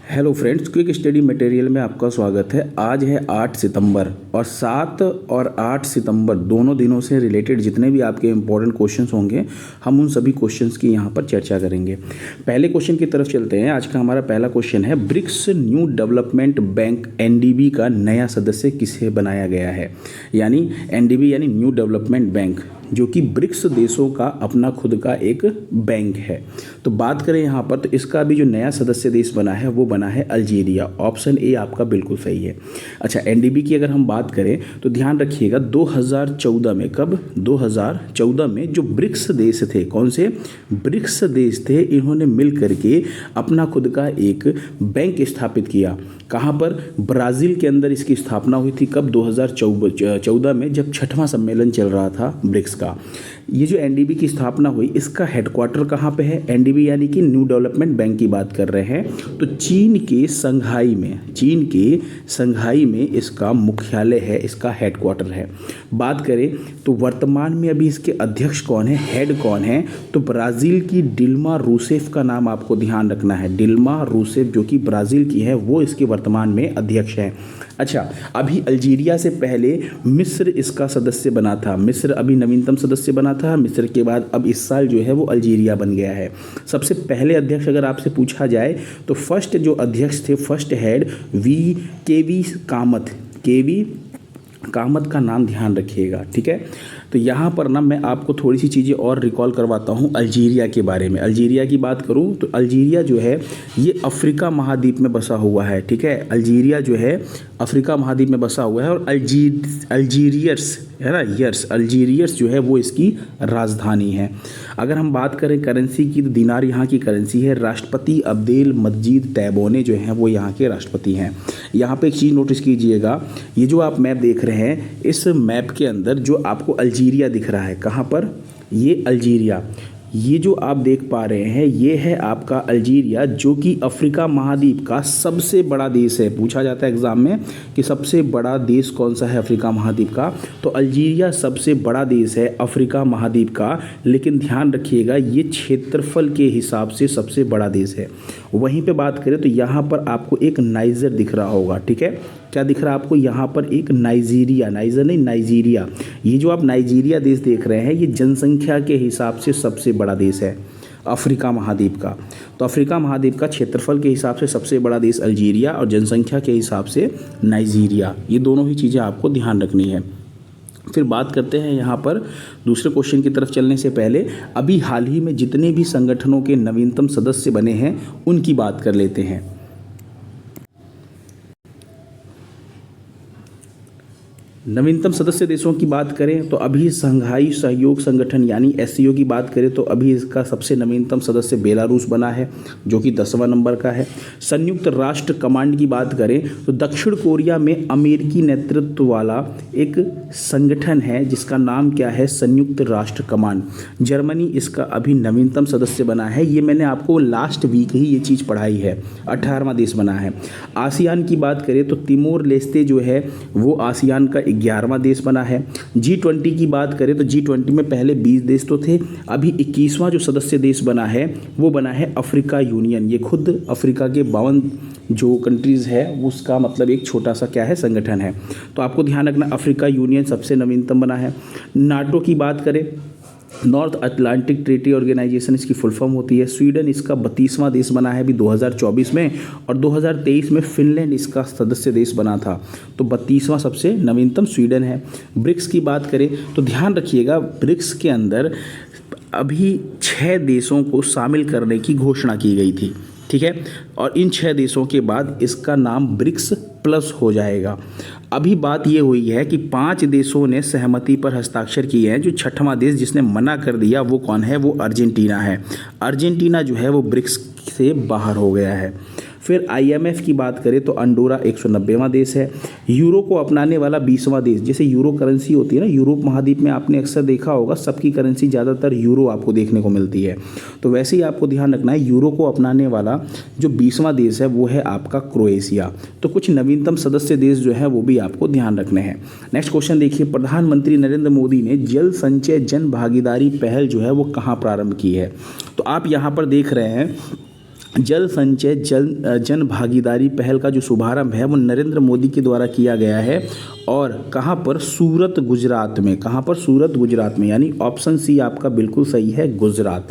Hello friends, quick study material में आपका स्वागत है। आज है 8 सितंबर और 7 और 8 सितंबर दोनों दिनों से रिलेटेड जितने भी आपके इंपॉर्टेंट क्वेश्चंस होंगे हम उन सभी क्वेश्चंस की यहाँ पर चर्चा करेंगे। पहले क्वेश्चन की तरफ चलते हैं। आज का हमारा पहला क्वेश्चन है, BRICS New Development Bank NDB का नया सदस्य किसे बनाया गया है। यानी एनडीबी यानी न्यू डेवलपमेंट बैंक, जो कि ब्रिक्स देशों का अपना खुद का एक बैंक है। तो बात करें यहाँ पर, तो इसका भी जो नया सदस्य देश बना है वो बना है अल्जीरिया। ऑप्शन ए आपका बिल्कुल सही है। अच्छा, एनडीबी की अगर हम बात करें तो ध्यान रखिएगा 2014 में, कब 2014 में जो ब्रिक्स देश थे, कौन से ब्रिक्स देश थे, इन्होंने मिल करके अपना खुद का एक बैंक स्थापित किया। कहाँ पर? ब्राज़ील के अंदर इसकी स्थापना हुई थी। कब? 2014 में, जब 6वां सम्मेलन चल रहा था ब्रिक्स का। ये जो एनडीबी की स्थापना हुई, इसका हेडक्वार्टर कहाँ पे है? एनडीबी यानी कि न्यू डेवलपमेंट बैंक की बात कर रहे हैं तो चीन के संघाई में इसका मुख्यालय है, इसका हेडक्वार्टर है। बात करें तो वर्तमान में अभी इसके अध्यक्ष कौन है, हेड कौन है? तो ब्राज़ील की डिल्मा रूसेफ का नाम आपको ध्यान रखना है। डिल्मा रूसेफ जो कि ब्राज़ील की है, वो इसके वर्तमान में अध्यक्ष है। अच्छा, अभी अल्जीरिया से पहले मिस्र इसका सदस्य बना था। मिस्र अभी नवीनतम सदस्य बना था। मिस्र के बाद अब इस साल जो है वो अल्जीरिया बन गया है। सबसे पहले अध्यक्ष अगर आपसे पूछा जाए तो फर्स्ट जो अध्यक्ष थे, फर्स्ट हेड केवी कामत का नाम ध्यान रखिएगा, ठीक है। तो यहाँ पर ना मैं आपको थोड़ी सी चीज़ें और रिकॉल करवाता हूँ अल्जीरिया के बारे में। अल्जीरिया की बात करूँ तो अल्जीरिया जो है ये अफ्रीका महाद्वीप में बसा हुआ है, ठीक है। अल्जीरिया जो है अफ्रीका महाद्वीप में बसा हुआ है और अल्जीरियर्स है ना, अल्जीरियर्स जो है वो इसकी राजधानी है। अगर हम बात करें करेंसी की तो दिनार यहाँ की करेंसी है। राष्ट्रपति अब्देल मजीद तैबोने जो हैं वो यहाँ के राष्ट्रपति हैं। यहाँ पे एक चीज़ नोटिस कीजिएगा, ये जो आप मैप देख रहे हैं, इस मैप के अंदर जो आपको अल्जीरिया दिख रहा है, कहाँ पर? ये अल्जीरिया, ये जो आप देख पा रहे हैं ये है आपका अल्जीरिया, जो कि अफ्रीका महाद्वीप का सबसे बड़ा देश है। पूछा जाता है एग्जाम में कि सबसे बड़ा देश कौन सा है अफ्रीका महाद्वीप का, तो अल्जीरिया सबसे बड़ा देश है अफ्रीका महाद्वीप का। लेकिन ध्यान रखिएगा ये क्षेत्रफल के हिसाब से सबसे बड़ा देश है। वहीं पे बात करें तो यहाँ पर आपको एक नाइजर दिख रहा होगा, ठीक है। क्या दिख रहा है आपको? यहाँ पर एक नाइजीरिया। ये जो आप नाइजीरिया देश देख रहे हैं, ये जनसंख्या के हिसाब से सबसे बड़ा देश है अफ्रीका महाद्वीप का। तो अफ्रीका महाद्वीप का क्षेत्रफल के हिसाब से सबसे बड़ा देश अल्जीरिया और जनसंख्या के हिसाब से नाइजीरिया। ये दोनों ही चीज़ें आपको ध्यान रखनी है। फिर बात करते हैं यहाँ पर दूसरे क्वेश्चन की तरफ चलने से पहले अभी हाल ही में जितने भी संगठनों के नवीनतम सदस्य बने हैं उनकी बात कर लेते हैं। नवीनतम सदस्य देशों की बात करें तो अभी शंघाई सहयोग संगठन यानी एससीओ की बात करें तो अभी इसका सबसे नवीनतम सदस्य बेलारूस बना है, जो कि 10वां नंबर का है। संयुक्त राष्ट्र कमांड की बात करें तो दक्षिण कोरिया में अमेरिकी नेतृत्व वाला एक संगठन है जिसका नाम क्या है? संयुक्त राष्ट्र कमांड। जर्मनी इसका अभी नवीनतम सदस्य बना है। ये मैंने आपको लास्ट वीक ही ये चीज़ पढ़ाई है, 18वां देश बना है। आसियान की बात करें तो तिमोर लेस्ते जो है वो आसियान का 11वां देश बना है। G20 की बात करें तो G20 में पहले 20 देश तो थे, अभी 21वां जो सदस्य देश बना है वो बना है अफ्रीका यूनियन। ये खुद अफ्रीका के 52 जो कंट्रीज़ है उसका मतलब एक छोटा सा क्या है, संगठन है। तो आपको ध्यान रखना अफ्रीका यूनियन सबसे नवीनतम बना है। नाटो की बात करें, नॉर्थ अटलांटिक ट्रीटी ऑर्गेनाइजेशन इसकी फुल फॉर्म होती है। स्वीडन इसका 32वां देश बना है अभी 2024 में, और 2023 में फिनलैंड इसका सदस्य देश बना था। तो 32वां सबसे नवीनतम स्वीडन है। ब्रिक्स की बात करें तो ध्यान रखिएगा ब्रिक्स के अंदर अभी 6 देशों को शामिल करने की घोषणा की गई थी, ठीक है। और इन 6 देशों के बाद इसका नाम ब्रिक्स प्लस हो जाएगा। अभी बात ये हुई है कि 5 देशों ने सहमति पर हस्ताक्षर किए हैं। जो 6वां देश जिसने मना कर दिया वो कौन है? वो अर्जेंटीना है। अर्जेंटीना जो है वो ब्रिक्स से बाहर हो गया है। फिर आईएमएफ की बात करें तो अंडोरा 190वां देश है। यूरो को अपनाने वाला 20वां देश, जैसे यूरो करेंसी होती है ना, यूरोप महाद्वीप में आपने अक्सर देखा होगा सबकी करेंसी ज़्यादातर यूरो आपको देखने को मिलती है। तो वैसे ही आपको ध्यान रखना है यूरो को अपनाने वाला जो 20वां देश है वो है आपका क्रोएशिया। तो कुछ नवीनतम सदस्य देश जो है वो भी आपको ध्यान रखने हैं। नेक्स्ट क्वेश्चन देखिए, प्रधानमंत्री नरेंद्र मोदी ने जल संचय जन भागीदारी पहल जो है वो कहाँ प्रारंभ की है? तो आप यहाँ पर देख रहे हैं जल संचय जन भागीदारी पहल का जो शुभारंभ है वो नरेंद्र मोदी के द्वारा किया गया है। और कहाँ पर? सूरत गुजरात में। कहाँ पर? सूरत गुजरात में, यानी ऑप्शन सी आपका बिल्कुल सही है, गुजरात।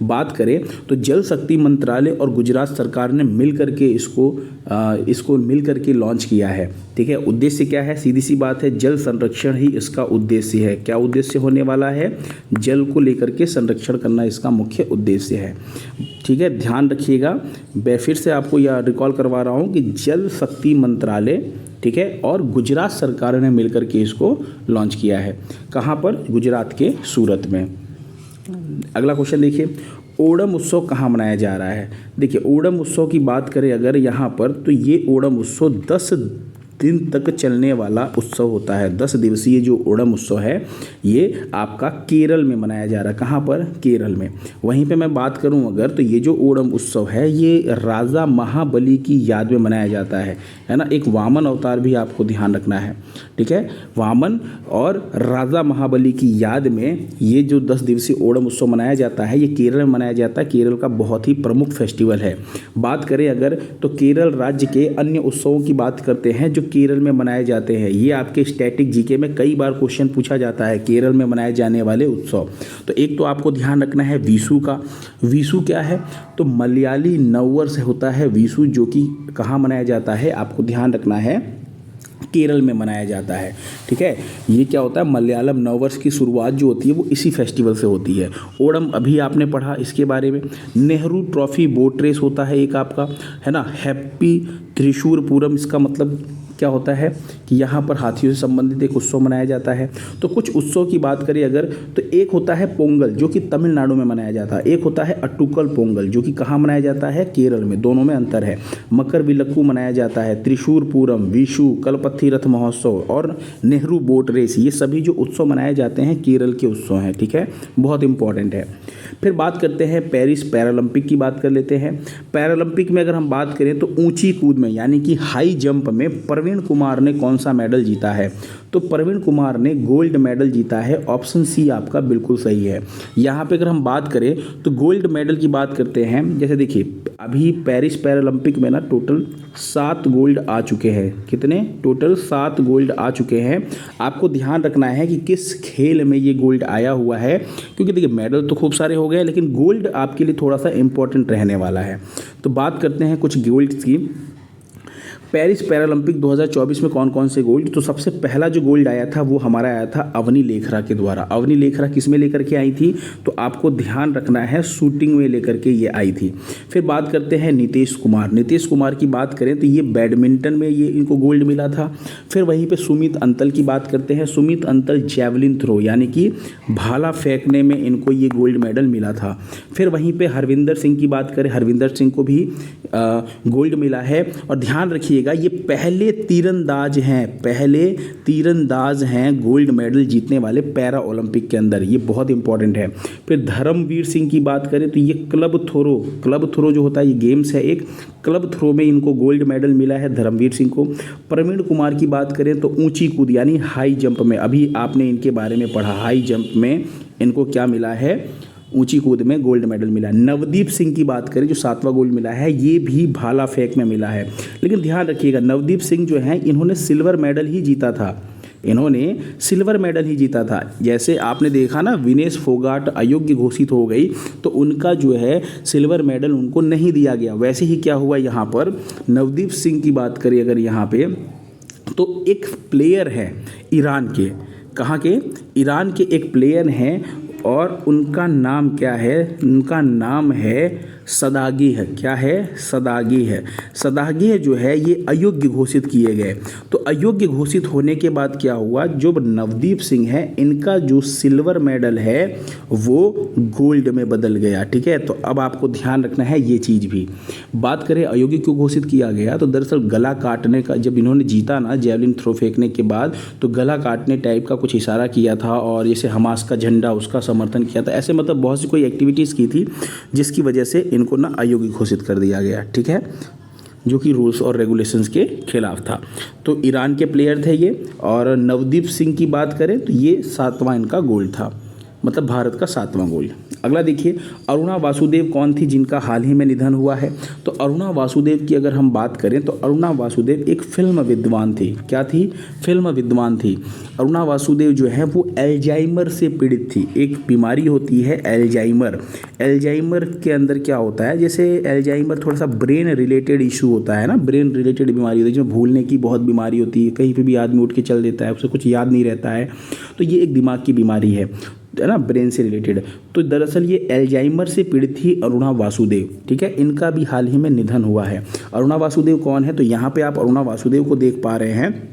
बात करें तो जल शक्ति मंत्रालय और गुजरात सरकार ने मिल करके इसको मिल करके लॉन्च किया है। ठीक है, उद्देश्य क्या है? सीधी सी बात है, जल संरक्षण ही इसका उद्देश्य है। क्या उद्देश्य होने वाला है? जल को लेकर के संरक्षण करना इसका मुख्य उद्देश्य है। ठीक है, ध्यान रखिएगा। मैं फिर से आपको यह रिकॉल करवा रहा हूँ कि जल शक्ति मंत्रालय, ठीक है, और गुजरात सरकार ने मिलकर के इसको लॉन्च किया है। कहाँ पर? गुजरात के सूरत में। अगला क्वेश्चन देखिए, ओणम उत्सव कहाँ मनाया जा रहा है? देखिए, ओणम उत्सव की बात करें अगर यहाँ पर, तो ये ओणम उत्सव 10 दिन तक चलने वाला उत्सव होता है। 10 दिवसीय जो ओणम उत्सव है ये आपका केरल में मनाया जा रहा है। कहाँ पर? केरल में। वहीं पे मैं बात करूं अगर, तो ये जो ओणम उत्सव है ये राजा महाबली की याद में मनाया जाता है ना। एक वामन अवतार भी आपको ध्यान रखना है। ठीक है, वामन और राजा महाबली की याद में ये जो 10 दिवसीय ओणम उत्सव मनाया जाता है ये केरल में मनाया जाता है। केरल का बहुत ही प्रमुख फेस्टिवल है। बात करें अगर, तो केरल राज्य के अन्य उत्सवों की बात करते हैं जो केरल में मनाए जाते हैं। ये आपके स्टैटिक जीके में कई बार क्वेश्चन पूछा जाता है, केरल में मनाए जाने वाले उत्सव। तो एक तो आपको ध्यान रखना है विशु का। विशु क्या है? तो मलयाली नववर्ष होता है विशु, जो कि कहाँ मनाया जाता है? आपको ध्यान रखना है, केरल में मनाया जाता है। ठीक है, ये क्या होता है? मलयालम नववर्ष की शुरुआत जो होती है वो इसी फेस्टिवल से होती है। ओणम अभी आपने पढ़ा इसके बारे में। नेहरू ट्रॉफी बोट रेस होता है एक आपका, है ना। हैप्पी त्रिशूर पूरम, इसका मतलब क्या होता है कि यहाँ पर हाथियों से संबंधित एक उत्सव मनाया जाता है। तो कुछ उत्सव की बात करें अगर, तो एक होता है पोंगल जो कि तमिलनाडु में मनाया जाता है। एक होता है अट्टुकल पोंगल जो कि कहाँ मनाया जाता है? केरल में। दोनों में अंतर है। मकर विलक्कू मनाया जाता है। त्रिशूर पूरम, विशु, कलपत्थी रथ महोत्सव और नेहरू बोट रेस, ये सभी जो उत्सव मनाए जाते हैं केरल के उत्सव हैं। ठीक है, बहुत इंपॉर्टेंट है। फिर बात करते हैं पेरिस पैरालंपिक की बात कर लेते हैं। पैरालंपिक में अगर हम बात करें तो ऊंची कूद में यानी कि हाई जंप में प्रवीण कुमार ने कौन सा मेडल जीता है? तो प्रवीण कुमार ने गोल्ड मेडल जीता है। ऑप्शन सी आपका बिल्कुल सही है। यहाँ पे अगर हम बात करें तो गोल्ड मेडल की बात करते हैं। जैसे देखिए, अभी पेरिस पैरालंपिक में ना टोटल 7 गोल्ड आ चुके हैं। कितने? टोटल 7 गोल्ड आ चुके हैं। आपको ध्यान रखना है कि किस खेल में ये गोल्ड आया हुआ है, क्योंकि देखिए मेडल तो खूब सारे हो गए लेकिन गोल्ड आपके लिए थोड़ा सा इंपॉर्टेंट रहने वाला है। तो बात करते हैं कुछ गोल्ड्स की। पेरिस पैरालंपिक 2024 में कौन कौन से गोल्ड? तो सबसे पहला जो गोल्ड आया था वो हमारा आया था अवनी लेखरा के द्वारा। अवनी लेखरा किस में लेकर के आई थी? तो आपको ध्यान रखना है, शूटिंग में लेकर के ये आई थी। फिर बात करते हैं नीतीश कुमार। नीतीश कुमार की बात करें तो ये बैडमिंटन में ये इनको गोल्ड मिला था। फिर वहीं पर सुमित अंतल की बात करते हैं। सुमित अंतल जैवलिन थ्रो यानी कि भाला फेंकने में इनको ये गोल्ड मेडल मिला था। फिर वहीं पर हरविंदर सिंह की बात करें, हरविंदर सिंह को भी गोल्ड मिला है। और ध्यान रखिएगा ये पहले तीरंदाज हैं गोल्ड मेडल जीतने वाले पैरा ओलंपिक के अंदर। ये बहुत इंपॉर्टेंट है। फिर धर्मवीर सिंह की बात करें तो ये क्लब थ्रो जो होता है ये गेम्स है एक, क्लब थ्रो में इनको गोल्ड मेडल मिला है धर्मवीर सिंह को। प्रवीण कुमार की बात करें तो ऊंची कूद यानी हाई जंप में, अभी आपने इनके बारे में पढ़ा, हाई जंप में इनको क्या मिला है? ऊंची कूद में गोल्ड मेडल मिला। नवदीप सिंह की बात करें जो 7वां गोल्ड मिला है, ये भी भाला फेंक में मिला है। लेकिन ध्यान रखिएगा नवदीप सिंह जो हैं इन्होंने सिल्वर मेडल ही जीता था। जैसे आपने देखा ना विनेश फोगाट अयोग्य घोषित हो गई तो उनका जो है सिल्वर मेडल उनको नहीं दिया गया। वैसे ही क्या हुआ यहाँ पर, नवदीप सिंह की बात करें अगर यहाँ पे, तो एक प्लेयर है ईरान के, कहाँ के? ईरान के एक प्लेयर हैं और उनका नाम क्या है? उनका नाम है सदागी है। क्या है? सदागी है। सदागी जो है ये अयोग्य घोषित किए गए। तो अयोग्य घोषित होने के बाद क्या हुआ, जो नवदीप सिंह है इनका जो सिल्वर मेडल है वो गोल्ड में बदल गया। ठीक है, तो अब आपको ध्यान रखना है ये चीज़ भी। बात करें अयोग्य क्यों घोषित किया गया, तो दरअसल गला काटने का, जब इन्होंने जीता ना जैवलिन थ्रो फेंकने के बाद, तो गला काटने टाइप का कुछ इशारा किया था और जैसे हमास का झंडा उसका समर्थन किया था। ऐसे मतलब बहुत सी कोई एक्टिविटीज़ की थी जिसकी वजह से इनको ना अयोग्य घोषित कर दिया गया। ठीक है, जो कि रूल्स और रेगुलेशंस के खिलाफ था। तो ईरान के प्लेयर थे ये। और नवदीप सिंह की बात करें तो ये 7वां इनका गोल्ड था। मतलब भारत का 7वां गोल्ड। अगला देखिए, अरुणा वासुदेव कौन थी जिनका हाल ही में निधन हुआ है? तो अरुणा वासुदेव की अगर हम बात करें तो अरुणा वासुदेव एक फिल्म विद्वान थी। क्या थी? फिल्म विद्वान थी। अरुणा वासुदेव जो है वो एल्जाइमर से पीड़ित थी। एक बीमारी होती है एल्जाइमर। एल्जाइमर के अंदर क्या होता है, जैसे एल्जाइमर थोड़ा सा ब्रेन रिलेटेड इशू होता है ना, ब्रेन रिलेटेड बीमारी होती है, जिसमें भूलने की बहुत बीमारी होती है, कहीं पे भी आदमी उठ के चल देता है, उसे कुछ याद नहीं रहता है। तो ये एक दिमाग की बीमारी है ना, ब्रेन से रिलेटेड। तो दरअसल ये एल्जाइमर से पीड़ित थी अरुणा वासुदेव। ठीक है, इनका भी हाल ही में निधन हुआ है। अरुणा वासुदेव कौन है? तो यहाँ पे आप अरुणा वासुदेव को देख पा रहे हैं।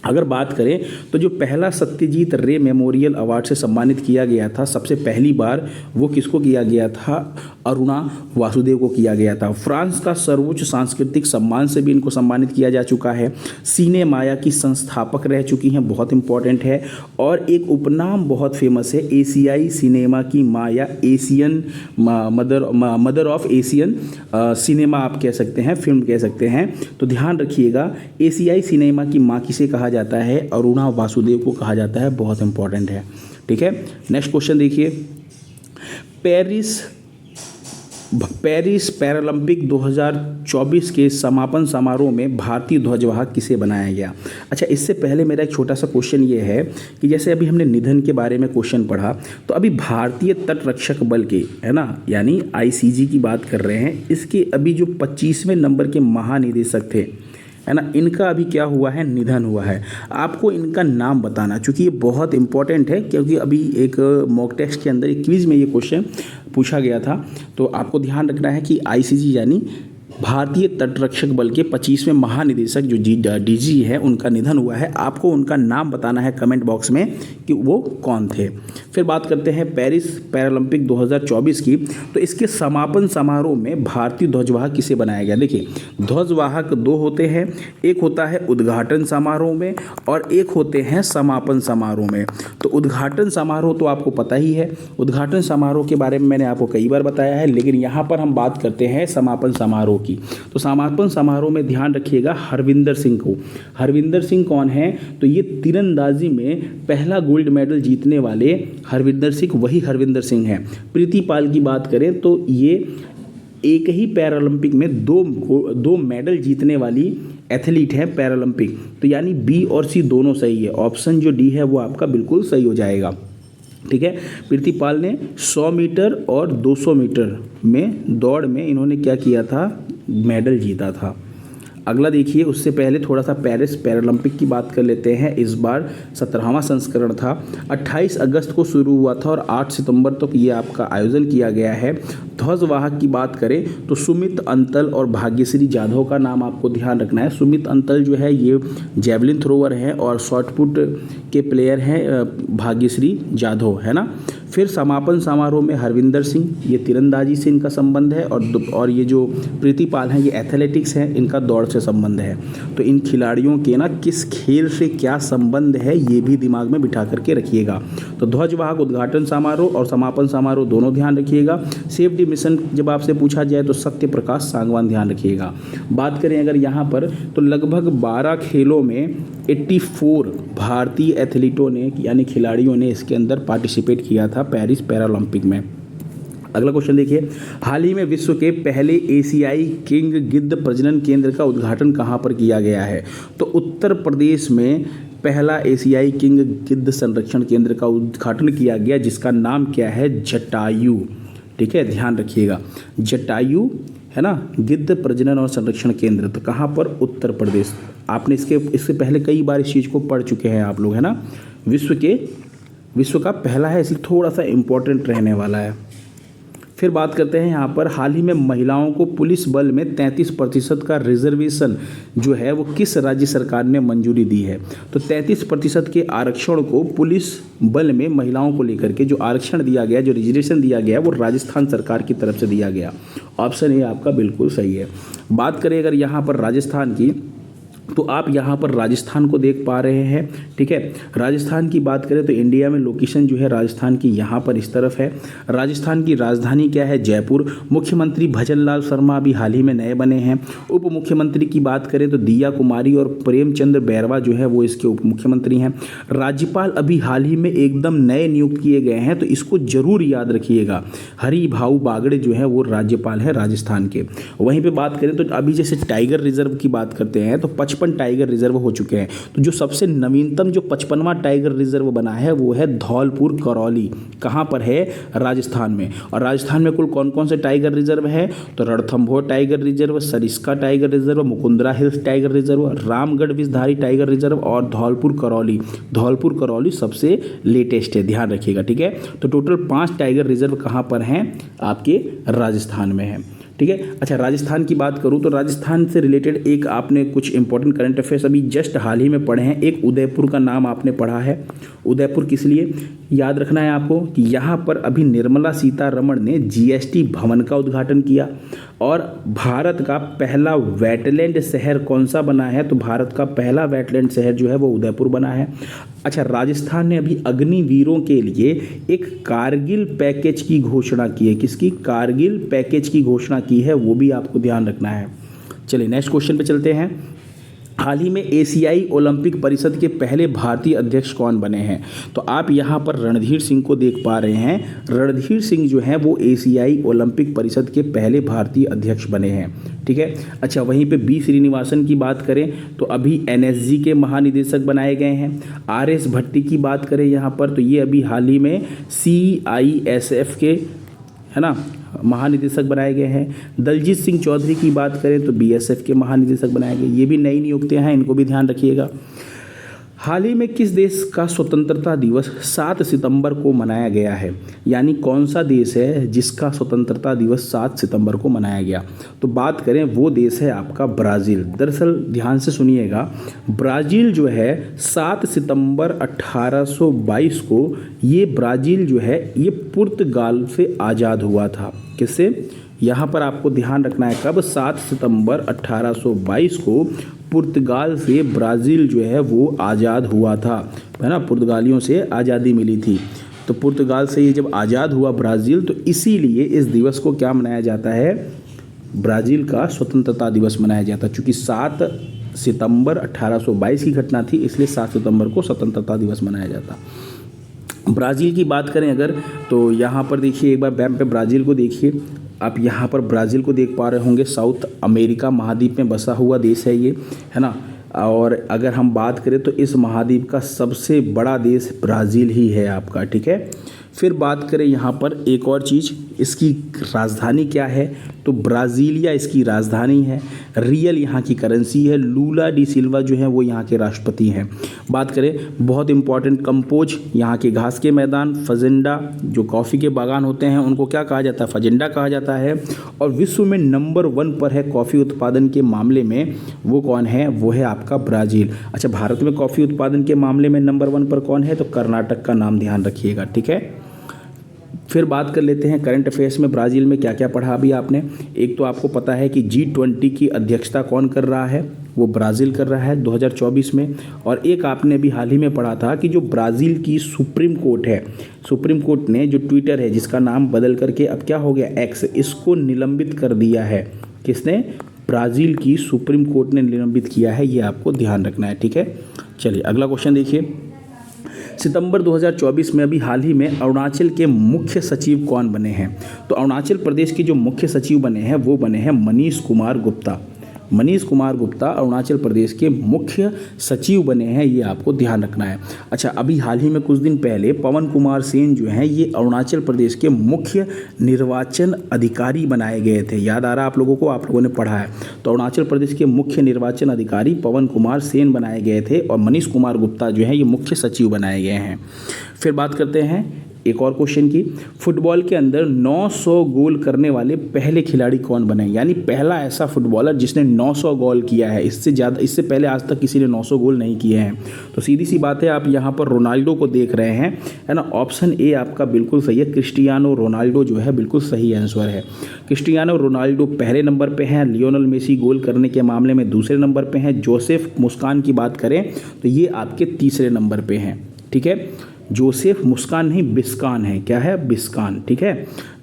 अगर बात करें तो जो पहला सत्यजीत रे मेमोरियल अवार्ड से सम्मानित किया गया था सबसे पहली बार, वो किसको किया गया था? अरुणा वासुदेव को किया गया था। फ्रांस का सर्वोच्च सांस्कृतिक सम्मान से भी इनको सम्मानित किया जा चुका है। सीने माया की संस्थापक रह चुकी हैं, बहुत इंपॉर्टेंट है। और एक उपनाम बहुत फेमस है, एशियाई सिनेमा की माया, Asian mother of Asian cinema आप कह सकते हैं, फिल्म कह सकते हैं। तो ध्यान रखिएगा, एशियाई सिनेमा की माँ किसे कहा जाता है? अरुणा वासुदेव को कहा जाता है, बहुत इंपॉर्टेंट है। ठीक है, नेक्स्ट क्वेश्चन देखिए, पेरिस पैरालंपिक 2024 के समापन समारोह में भारतीय ध्वजवाहक किसे बनाया गया? अच्छा, इससे पहले मेरा एक छोटा सा क्वेश्चन ये है कि जैसे अभी हमने निधन के बारे में क्वेश्चन पढ़ा, तो अभी भारतीय तट रक्षक बल के, है ना, यानी आईसीजी की बात कर रहे हैं, इसके अभी जो 25वें नंबर के महानिदेशक थे, है ना, इनका अभी क्या हुआ है? निधन हुआ है। आपको इनका नाम बताना, चूंकि ये बहुत इंपॉर्टेंट है, क्योंकि अभी एक मॉक टेस्ट के अंदर एक क्विज में ये क्वेश्चन पूछा गया था। तो आपको ध्यान रखना है कि आईसीजी यानी भारतीय तट रक्षक बल के 25वें महानिदेशक जो डीजी है, उनका निधन हुआ है। आपको उनका नाम बताना है कमेंट बॉक्स में कि वो कौन थे। फिर बात करते हैं पेरिस पैरालंपिक 2024 की। तो इसके समापन समारोह में भारतीय ध्वजवाहक किसे बनाया गया? देखिए, ध्वजवाहक दो होते हैं, एक होता है उद्घाटन समारोह में और एक होते हैं समापन समारोह में। तो उद्घाटन समारोह तो आपको पता ही है, उद्घाटन समारोह के बारे में मैंने आपको कई बार बताया है, लेकिन यहाँ पर हम बात करते हैं समापन समारोह की। तो समापन समारोह में ध्यान रखिएगा हरविंदर सिंह को। हरविंदर सिंह कौन है? तो ये तीरंदाजी में पहला गोल्ड मेडल जीतने वाले हरविंदर सिंह, वही हरविंदर सिंह हैं। प्रीति पाल की बात करें तो ये एक ही पैरालंपिक में दो मेडल जीतने वाली एथलीट है पैरालंपिक। तो यानी बी और सी दोनों सही है, ऑप्शन जो डी है वो आपका बिल्कुल सही हो जाएगा। ठीक है, प्रीति पाल ने 100 मीटर और 200 मीटर में दौड़ में इन्होंने क्या किया था? मेडल जीता था। अगला देखिए, उससे पहले थोड़ा सा पेरिस पैरालंपिक की बात कर लेते हैं। इस बार 17वां संस्करण था, 28 अगस्त को शुरू हुआ था और 8 सितंबर तक ये आपका आयोजन किया गया है। ध्वजवाहक की बात करें तो सुमित अंतल और भाग्यश्री जाधव का नाम आपको ध्यान रखना है। सुमित अंतल जो है ये जेवलिन थ्रोवर हैं और शॉटपुट के प्लेयर हैं भाग्यश्री जाधव, है ना। फिर समापन समारोह में हरविंदर सिंह, ये तीरंदाजी से इनका संबंध है, और ये जो प्रीति पाल हैं ये एथलेटिक्स हैं, इनका दौड़ से संबंध है। तो इन खिलाड़ियों के ना किस खेल से क्या संबंध है ये भी दिमाग में बिठा करके रखिएगा। तो ध्वजवाहक उद्घाटन समारोह और समापन समारोह दोनों ध्यान रखिएगा। सेफ्टी मिशन जब आपसे पूछा जाए तो सत्य प्रकाश सांगवान ध्यान रखिएगा। बात करें अगर यहाँ पर तो लगभग 12 खेलों में 84 भारतीय एथलीटों ने यानी खिलाड़ियों ने इसके अंदर पार्टिसिपेट किया था पेरिस पैरालंपिक में। अगला क्वेश्चन देखिए, हाल ही में विश्व के पहले एशियाई किंग गिद्ध प्रजनन केंद्र का उद्घाटन कहाँ पर किया गया है? तो उत्तर प्रदेश में पहला एशियाई किंग गिद्ध संरक्षण केंद्र का उद्घाटन किया गया, जिसका नाम क्या है? जटायु। ठीक है, ध्यान रखिएगा, जटायु, है ना, गिद्ध प्रजनन और संरक्षण केंद्र। तो कहाँ पर? उत्तर प्रदेश। आपने इससे पहले कई बार इस चीज़ को पढ़ चुके हैं आप लोग, है ना। विश्व का पहला है, इसलिए थोड़ा सा इम्पोर्टेंट रहने वाला है। फिर बात करते हैं यहाँ पर, हाल ही में महिलाओं को पुलिस बल में 33% का रिजर्वेशन जो है वो किस राज्य सरकार ने मंजूरी दी है? तो 33% के आरक्षण को पुलिस बल में महिलाओं को लेकर के जो आरक्षण दिया गया, जो रिजर्वेशन दिया गया, वो राजस्थान सरकार की तरफ से दिया गया। ऑप्शन ए आपका बिल्कुल सही है। बात करें अगर यहाँ पर राजस्थान की, तो आप यहाँ पर राजस्थान को देख पा रहे हैं। ठीक है, राजस्थान की बात करें तो इंडिया में लोकेशन जो है राजस्थान की यहाँ पर इस तरफ है। राजस्थान की राजधानी क्या है? जयपुर। मुख्यमंत्री भजनलाल शर्मा अभी हाल ही में नए बने हैं। उप मुख्यमंत्री की बात करें तो दिया कुमारी और प्रेमचंद्र बैरवा जो है वो इसके उप मुख्यमंत्री हैं। राज्यपाल अभी हाल ही में एकदम नए नियुक्त किए गए हैं, तो इसको जरूर याद रखिएगा। हरि भाऊ बागड़े जो है वो राज्यपाल है राजस्थान के। वहीं पे बात करें तो अभी जैसे टाइगर रिजर्व की बात करते हैं तो 55 टाइगर रिजर्व हो चुके हैं। तो जो सबसे नवीनतम जो 55वां टाइगर रिजर्व बना है वो है धौलपुर करौली। कहाँ पर है? राजस्थान में। और राजस्थान में कुल कौन कौन से टाइगर रिजर्व है? तो Ranthambore tiger reserve, Sariska tiger reserve, Mukundra hills tiger reserve, Ramgarh Vishdhari tiger reserve और धौलपुर करौली। धौलपुर करौली सबसे लेटेस्ट है, ध्यान रखिएगा। ठीक है, तो टोटल 5 टाइगर रिजर्व कहाँ पर हैं? आपके राजस्थान में है। ठीक है, अच्छा राजस्थान की बात करूं तो राजस्थान से रिलेटेड एक आपने कुछ इंपॉर्टेंट करंट अफेयर्स अभी जस्ट हाल ही में पढ़े हैं। एक उदयपुर का नाम आपने पढ़ा है। उदयपुर किस लिए याद रखना है आपको कि यहाँ पर अभी निर्मला सीतारमण ने जीएसटी भवन का उद्घाटन किया। और भारत का पहला वेटलैंड शहर कौन सा बना है? तो भारत का पहला वेटलैंड शहर जो है वो उदयपुर बना है। अच्छा, राजस्थान ने अभी अग्निवीरों के लिए एक कारगिल पैकेज की घोषणा की है। किसकी? कारगिल पैकेज की घोषणा की है, वो भी आपको ध्यान रखना है। चलिए नेक्स्ट क्वेश्चन पे चलते हैं। हाल ही में एशियाई ओलंपिक परिषद के पहले भारतीय अध्यक्ष कौन बने हैं? तो आप यहाँ पर रणधीर सिंह को देख पा रहे हैं। रणधीर सिंह जो हैं वो एशियाई ओलंपिक परिषद के पहले भारतीय अध्यक्ष बने हैं। ठीक है, अच्छा वहीं पे बी श्रीनिवासन की बात करें तो अभी एनएसजी के महानिदेशक बनाए गए हैं। आरएस भट्टी की बात करें यहाँ पर तो ये अभी हाल ही में CISF के है ना महानिदेशक बनाए गए हैं। दलजीत सिंह चौधरी की बात करें तो BSF के महानिदेशक बनाए गए। ये भी नई नियुक्तियां हैं, इनको भी ध्यान रखिएगा। हाल ही में किस देश का स्वतंत्रता दिवस 7 सितंबर को मनाया गया है? यानी कौन सा देश है जिसका स्वतंत्रता दिवस 7 सितंबर को मनाया गया? तो बात करें वो देश है आपका ब्राज़ील। दरअसल ध्यान से सुनिएगा, ब्राज़ील जो है 7 सितंबर 1822 को ये ब्राज़ील जो है ये पुर्तगाल से आज़ाद हुआ था। किससे? यहाँ पर आपको ध्यान रखना है कब? 7 सितंबर 1822 को पुर्तगाल से ब्राज़ील जो है वो आज़ाद हुआ था, है ना। पुर्तगालियों से आज़ादी मिली थी, तो पुर्तगाल से ये जब आज़ाद हुआ ब्राज़ील तो इसीलिए इस दिवस को क्या मनाया जाता है? ब्राज़ील का स्वतंत्रता दिवस मनाया जाता है। चूँकि 7 सितंबर 1822 की घटना थी इसलिए 7 सितंबर को स्वतंत्रता दिवस मनाया जाता। ब्राज़ील की बात करें अगर तो यहाँ पर देखिए, एक बार मैप पे ब्राज़ील को देखिए। आप यहाँ पर ब्राज़ील को देख पा रहे होंगे, साउथ अमेरिका महाद्वीप में बसा हुआ देश है ये, है ना। और अगर हम बात करें तो इस महाद्वीप का सबसे बड़ा देश ब्राज़ील ही है आपका। ठीक है, फिर बात करें यहाँ पर एक और चीज़, इसकी राजधानी क्या है? तो ब्राज़ीलिया इसकी राजधानी है। रियल यहाँ की करेंसी है। लूला डी सिल्वा जो है वो यहाँ के राष्ट्रपति हैं। बात करें बहुत इंपॉर्टेंट, कंपोज यहाँ के घास के मैदान, फजेंडा जो कॉफ़ी के बागान होते हैं उनको क्या कहा जाता है? फजेंडा कहा जाता है। और विश्व में नंबर 1 पर है कॉफ़ी उत्पादन के मामले में, वो कौन है? वो है आपका ब्राज़ील। अच्छा, भारत में कॉफ़ी उत्पादन के मामले में नंबर 1 पर कौन है? तो कर्नाटक का नाम ध्यान रखिएगा। ठीक है, फिर बात कर लेते हैं करंट अफेयर्स में ब्राज़ील में क्या क्या पढ़ा अभी आपने। एक तो आपको पता है कि G20 की अध्यक्षता कौन कर रहा है? वो ब्राज़ील कर रहा है 2024 में। और एक आपने भी हाल ही में पढ़ा था कि जो ब्राज़ील की सुप्रीम कोर्ट है, सुप्रीम कोर्ट ने जो ट्विटर है जिसका नाम बदल करके अब क्या हो गया X, इसको निलंबित कर दिया है। किसने? ब्राज़ील की सुप्रीम कोर्ट ने निलंबित किया है, ये आपको ध्यान रखना है। ठीक है, चलिए अगला क्वेश्चन देखिए। सितंबर 2024 में अभी हाल ही में अरुणाचल के मुख्य सचिव कौन बने हैं? तो अरुणाचल प्रदेश के जो मुख्य सचिव बने हैं वो बने हैं मनीष कुमार गुप्ता। मनीष कुमार गुप्ता अरुणाचल प्रदेश के मुख्य सचिव बने हैं, ये आपको ध्यान रखना है। अच्छा, अभी हाल ही में कुछ दिन पहले पवन कुमार सेन जो हैं ये अरुणाचल प्रदेश के मुख्य निर्वाचन अधिकारी बनाए गए थे। याद आ रहा आप लोगों को? आप लोगों ने पढ़ा है। तो अरुणाचल प्रदेश के मुख्य निर्वाचन अधिकारी पवन कुमार सेन बनाए गए थे और मनीष कुमार गुप्ता जो है ये मुख्य सचिव बनाए गए हैं। फिर बात करते हैं एक और क्वेश्चन की, फुटबॉल के अंदर 900 गोल करने वाले पहले खिलाड़ी कौन बने, यानी पहला ऐसा फुटबॉलर जिसने 900 गोल किया है। इससे पहले आज तक किसी ने 900 गोल नहीं किए हैं। तो सीधी सी बात है, आप यहाँ पर रोनाल्डो को देख रहे हैं, है ना। ऑप्शन ए आपका बिल्कुल सही है, क्रिस्टियानो रोनाल्डो जो है बिल्कुल सही आंसर है। क्रिस्टियानो रोनाल्डो पहले नंबर पे हैं, लियोनेल मेसी गोल करने के मामले में दूसरे नंबर पे हैं, जोसेफ मुस्कान की बात करें तो ये आपके तीसरे नंबर पे हैं, ठीक है। जोसेफ मुस्कान नहीं, बिस्कान है, क्या है, बिस्कान, ठीक है।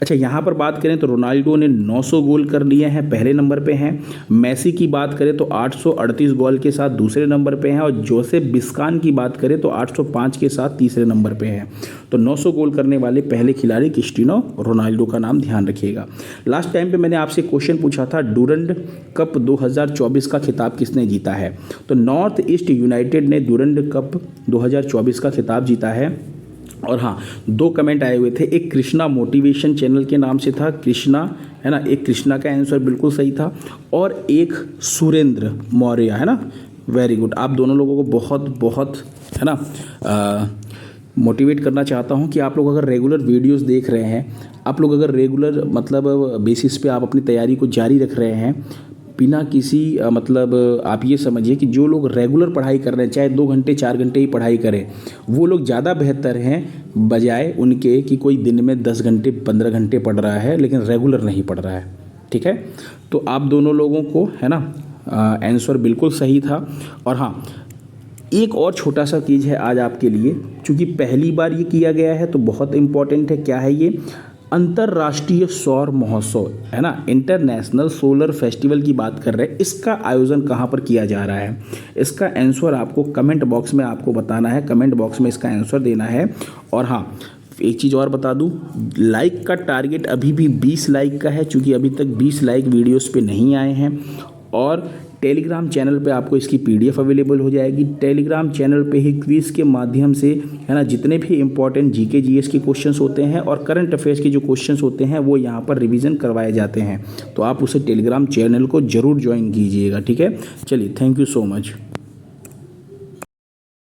अच्छा, यहाँ पर बात करें तो रोनाल्डो ने 900 गोल कर लिए हैं, पहले नंबर पे हैं। मेसी की बात करें तो 838 गोल के साथ दूसरे नंबर पे हैं, और जोसेफ बिस्कान की बात करें तो 805 के साथ तीसरे नंबर पे हैं। तो 900 गोल करने वाले पहले खिलाड़ी क्रिस्टियानो रोनाल्डो का नाम ध्यान रखिएगा। लास्ट टाइम पे मैंने आपसे क्वेश्चन पूछा था, डुरंड कप 2024 का खिताब किसने जीता है। तो नॉर्थ ईस्ट यूनाइटेड ने डुरंड कप 2024 का खिताब जीता है। और हाँ, 2 कमेंट आए हुए थे, एक कृष्णा मोटिवेशन चैनल के नाम से था, कृष्णा, है ना, एक कृष्णा का आंसर बिल्कुल सही था, और एक सुरेंद्र मौर्य, है ना। वेरी गुड, आप दोनों लोगों को बहुत बहुत, है ना, मोटिवेट करना चाहता हूँ कि आप लोग अगर रेगुलर वीडियोस देख रहे हैं, आप लोग अगर रेगुलर मतलब बेसिस पे आप अपनी तैयारी को जारी रख रहे हैं बिना किसी मतलब आप ये समझिए कि जो लोग रेगुलर पढ़ाई कर रहे हैं, चाहे 2 घंटे 4 घंटे ही पढ़ाई करें, वो लोग ज़्यादा बेहतर हैं बजाय उनके कि कोई दिन में 10 घंटे 15 घंटे पढ़ रहा है लेकिन रेगुलर नहीं पढ़ रहा है, ठीक है। तो आप दोनों लोगों को, है ना, आंसर बिल्कुल सही था। और हाँ, एक और छोटा सा चीज़ है आज आपके लिए, चूँकि पहली बार ये किया गया है तो बहुत इम्पॉर्टेंट है। क्या है ये, अंतर्राष्ट्रीय सौर महोत्सव, है ना, इंटरनेशनल सोलर फेस्टिवल की बात कर रहे हैं। इसका आयोजन कहाँ पर किया जा रहा है, इसका आंसर आपको कमेंट बॉक्स में आपको बताना है, कमेंट बॉक्स में इसका आंसर देना है। और हाँ, एक चीज़ और बता दूं, लाइक का टारगेट अभी भी 20 लाइक का है, चूँकि अभी तक 20 लाइक वीडियोस पे नहीं आए हैं। और टेलीग्राम चैनल पे आपको इसकी पीडीएफ अवेलेबल हो जाएगी। टेलीग्राम चैनल पे ही क्विज़ के माध्यम से, है ना, जितने भी इंपॉर्टेंट जीके जीएस के क्वेश्चंस होते हैं और करंट अफेयर्स के जो क्वेश्चंस होते हैं वो यहाँ पर रिवीजन करवाए जाते हैं। तो आप उसे टेलीग्राम चैनल को ज़रूर ज्वाइन कीजिएगा, ठीक है। चलिए, थैंक यू सो मच।